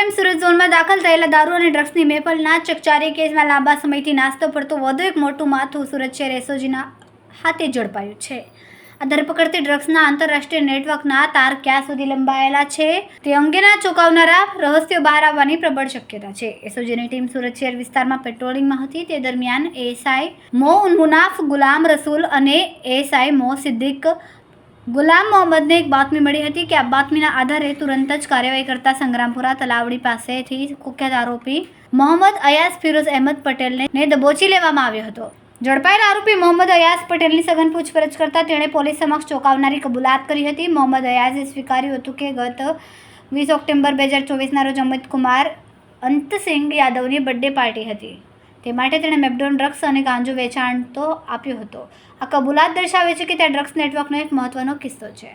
Crime Surat ઝોનમાં દાખલ થયેલા દારૂ અને ડ્રગ્સની મહેફલના ચકચારી કેસમાં લાંબા સમયથી નાસ્તો પડતું વધુ એક મોટું માથું સુરત શહેર એસઓજીના હાથે ઝડપાયું છે. આ ધરપકડથી ડ્રગ્સના આંતરરાષ્ટ્રીય નેટવર્કના તાર ક્યાં સુધી લંબાયેલા છે તે અંગેના ચોંકાવનારા રહસ્યો બહાર આવવાની પ્રબળ શક્યતા છે. એસઓજીની ટીમ સુરત શહેર વિસ્તારમાં પેટ્રોલિંગમાં હતી તે દરમિયાન એએસઆઈ મો મુનાફ ગુલામ રસૂલ અને એએસઆઈ મો સિદ્દીક ગુલામ મોહમ્મદને એક બાતમી મળી હતી કે આ બાતમીના આધારે તુરંત જ કાર્યવાહી કરતા સંગ્રામપુરા તલાવડી પાસેથી કુખ્યાત આરોપી મોહમ્મદ અયાઝ ફિરોઝ અહેમદ પટેલને દબોચી લેવામાં આવ્યો હતો. ઝડપાયેલા આરોપી મોહમ્મદ અયાઝ પટેલની સઘન પૂછપરછ કરતા તેણે પોલીસ સમક્ષ ચોંકાવનારી કબૂલાત કરી હતી. મોહમ્મદ અયાઝે સ્વીકાર્યું હતું કે ગત 20 ઓક્ટોબર 2024ના રોજ અમિત કુમાર અંતસિંગ યાદવની બર્થડે પાર્ટી હતી. તે માટે તેણે મેપડોન ડ્રગ્સ અને ગાંજો વેચાણતો આપ્યો હતો. આ કબૂલાત દર્શાવે છે કે ત્યાં ડ્રગ્સ નેટવર્કનો એક મહત્વનો કિસ્સો છે.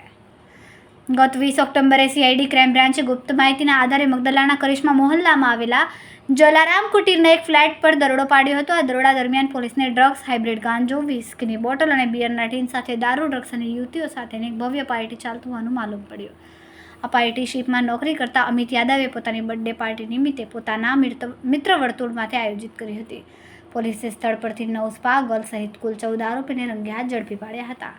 ગત 20 ઓક્ટોબરે સીઆઈડી ક્રાઇમ બ્રાન્ચે ગુપ્ત માહિતીના આધારે મગદલાના કરિશ્મા મોહલ્લામાં આવેલા જલારામ કુટીરના એક ફ્લેટ પર દરોડો પાડ્યો હતો. આ દરોડા દરમિયાન પોલીસને ડ્રગ્સ, હાઇબ્રિડ ગાંજો, વિસ્કીની બોટલ અને બિયરના ટીન સાથે દારૂ, ડ્રગ્સ અને યુવતીઓ સાથેની એક ભવ્ય પાર્ટી ચાલતું હોવાનું માલુમ પડ્યું. આ પાર્ટી શિપમાં નોકરી કરતા અમિત યાદવે પોતાની બર્થડે પાર્ટી નિમિત્તે પોતાના મિત્ર વર્તુળમાંથી આયોજિત કરી હતી. પોલીસે સ્થળ પરથી 9 સ્પા ગર્લ સહિત કુલ 14 આરોપીને રંગે હાથ ઝડપી પાડ્યા હતા.